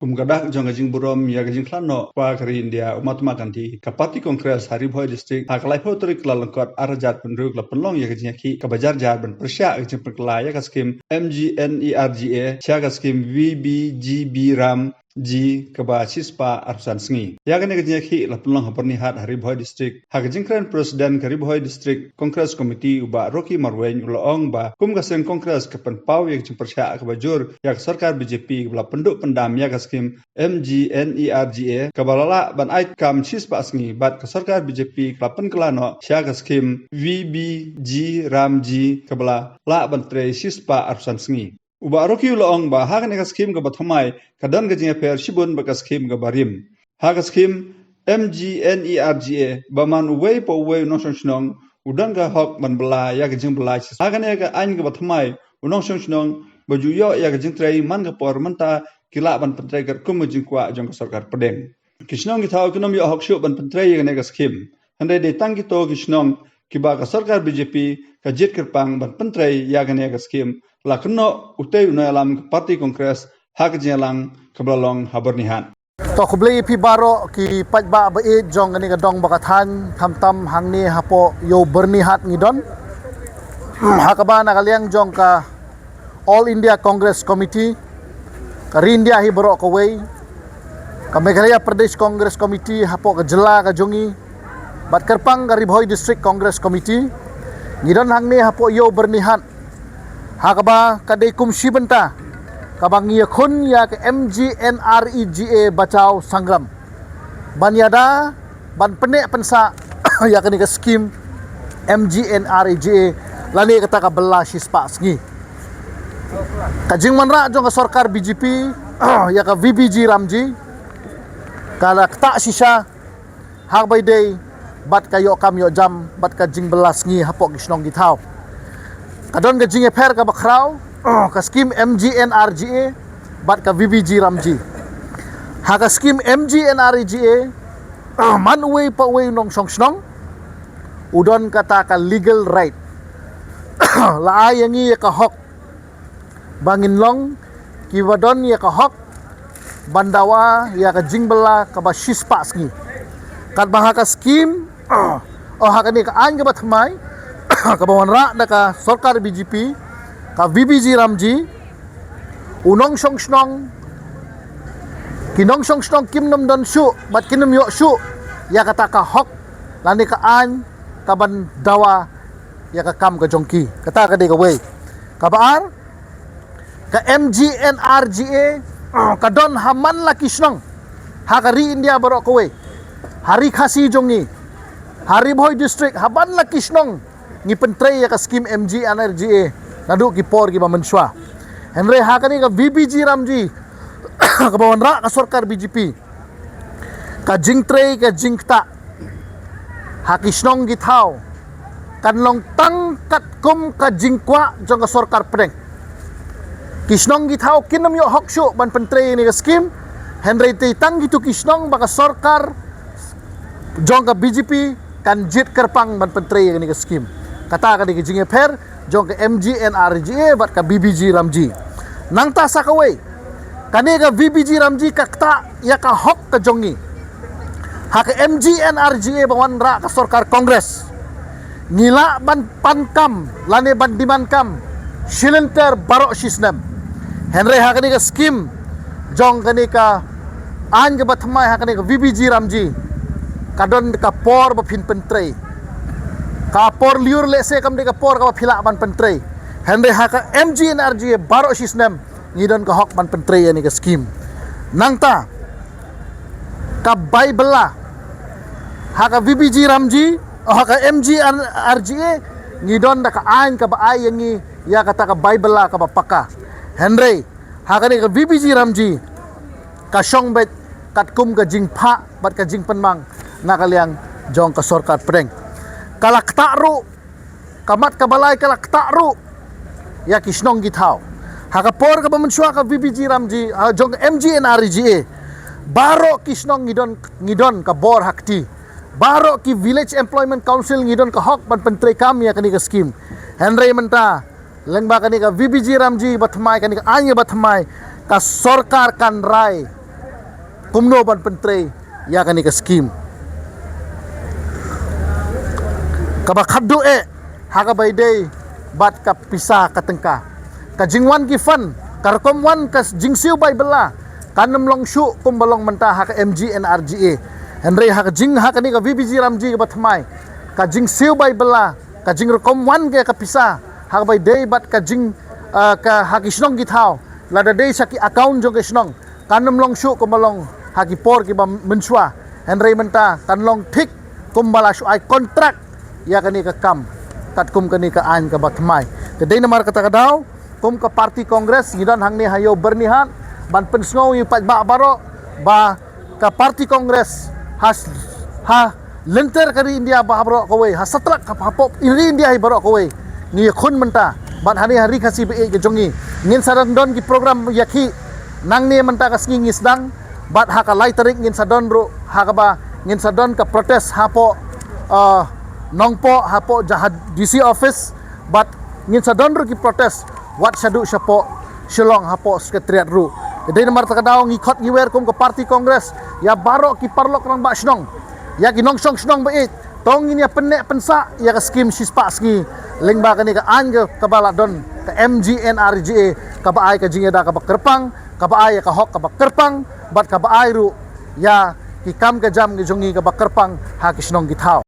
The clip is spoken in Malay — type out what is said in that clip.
Kumgadah jong gajing burom ya gajing klano kwa kari India Mahatma Gandhi kapati kongres Hari Bhoi district hakalai potri kelalengkot arjat penduduk la penlong ya gajing ki kabajar jar ben persya gajing perkelai ya kaskim MGNERGA sya kaskim VBGB Ram G kaba cispa arsan sengi ya gane gajing ki la penlong hapernihat Hari Bhoi district hagajing kren presiden Hari Bhoi district kongres komiti uba Rocky Marwen uloong ba kum gaseng kongres kepen pau ya gajing persya kabajur ya sarkar BJP kebala penduk pendam ya kaskim MGNERGA kabalala ban ait kam cispa sengi bat ke sarkar BJP kelapen kelano sya kaskim VBG Ram G kabala la ban tre cispa arsan sengi uba Rocky uloong ba hagan kaskim ka bathamai kadan gajing per shibun ba kaskim ka barim ha kaskim MGNERGA baman uwei po uwei nosong snong udan ka hok ban bela ya gajing bela hagan ka ain ka bathamai unong song snong baju yo ya gajing tre man ka por manta kila ban pentre kat kum jing kwa jong ka sarkar pedeng kisnong ki thau kinom yo hok shu ban pentre ya ne ka skim hande de tang ki to kisnong kiba ka sarkar BJP ka jit kerpang ban pentre ya ne ka skim la kno utei una alam parti kongres hak jelang kablalong habernihan to khublei pi baro ki pajba ba e jong ani ka dong bakathan thamtam hangni hapo yo bernihat ngidon hakaba nakaliang jong ka All India Congress Committee ka India hi baro ka wei ka Meghalaya Pradesh Congress Committee hapo ka jela ka jongi bat kerpang ka Ribhoi District Congress Committee ngidon hangni hapo yo bernihat hakaba kadai kumshi benta kabang ya khun ya ke MGNREGA bacau sangram ban yada ban penek pensa ya ke skim MGNREGA lani kata ka bela sispa sngi kajing manra jong ka sarkar BJP ya ka VBG Ramji kala kta sisa hak by day bat kayo kam yo jam bat kajing bela sngi hapok gisnong githau kadon gajing efer ka bakrau ka skim MGNRGA bat ka VBG Ramji ha ka skim MGNRGA man uwei pa uwei nong song snong udon kata ka legal right la ayangi ka hok bangin long kiwadon ya ka hok bandawa ya ka jingbela ka ba shispa sngi kat bah ka skim ha ka ni ka an ka batmai ka bawanra na ka sarkar BJP ka VBG Ramji unong song snong kinong song snong kimnom don shu bat kinom yo shu ya kata ka hok lani ka an ka ban dawa ya ka kam ka jongki kata ka de ka wei ka baar ka MGNRGA ka don haman la kisnong ha ka ri India baro ka wei hari khasi jongi Hari Bhoi District haban la kisnong ni pentre ya ka skim MGNRGA nadu ki por ki mamenswa henry hakani ka VBG Ramji ka bawanra ka sarkar BJP ka jingtre ka jingta hakisnong githau kanlong tangkat kum ka jingkwa jong ka sarkar pedeng kisnong githau kinam yo hokshu ban pentre ni ka skim henry te tang gitu kisnong baka sarkar jong ka BJP kan jit kerpang ban pentre ni ka skim kata ka di jing efer jong ke MGNRGA bat ka BBG Ramji nang ta sakaway kani ka VBG Ramji ka kta ya ka hok ka jongi ha ka MGNRGA bawan ra ka sarkar kongres ngila ban pankam lane ban dimankam shilenter baro sisnem henry ha kani ka skim jong kani ka an ka batmai ha kani ka VBG Ramji kadon ka por ba phin pentrei kapor liur lese kam de kapor ka phila ban pentre henry ha ka MGNRGA baro sisnem ngidon ka hok ban pentre ani ka skim nangta ka baibela ha ka VBG Ramji ha ka MGNRGA ngidon da ka ain ka ba ay yangi ya kata ka baibela ka bapaka henry ha ka ni ka VBG Ramji ka songbet kat kum ka jingpha bat ka jingpenmang nakaliang jong ka sarkar pedeng kalak takru kamat kabalay kalak takru ya kisnong githau hakapor ka bamenswa ka VBG Ramji jong MGNRGA baro kisnong ngidon ka bor hakti baro ki village employment council ngidon ka hok ban pentre kam ya kani ka skim henry menta lengba kani ka VBG Ramji bathmai kani ka anya bathmai ka sarkar kan rai kumno ban pentre ya kani ka scheme kaba khaddu haka bay day bat ka pisa katengka ka jingwan ki fan karkom wan kas jingsiu bay bela kanam long shu kumbalong menta haka MGNRGA Henry haka jing haka ni ka VBG Ramji ka batmai ka jingsiu bay bela ka jing rekom wan ke ka pisa haka bay day bat ka jing ka haki snong githau lada day saki account jong ke snong kanam long shu kumbalong haki por ki ba mensua Henry menta kanlong thik kumbala shu ai kontrak ya kani ka kam kat kum kani ka an ka batmai kedai namar kata kadau kum ka parti kongres gidan hangni hayo bernihan ban pensngau yu pat ba baro ba ka parti kongres has ha lenter kari India ba baro kowe ha satlak ka hapop iri India hi baro kowe ni khun menta ban hari khasi be ke jongi ngin sarang don ki program yakhi nangni menta ka singi sedang bat haka lai tarik ngin sadon ro haka ba ngin sadon ka protes hapo nongpo hapo jahad DC office but ngin sadon ro ki protes wat syadu syapo shilong hapo sekretariat ru kedai nomor takadao ngikot ngiwer kum ke parti kongres ya baro ki parlok rang ba snong ya ki nongsong snong ba it tong ini penek pensa ya ka skim sispa ski ling ba kani ka an ka baladon ka MGNRGA ka ba ai ka jingeda ka ba kerpang ka ba ai ka hok ka ba kerpang bat ka ba ai ru ya ki kam ka jam ki jongi ka ba kerpang ha ki snong githau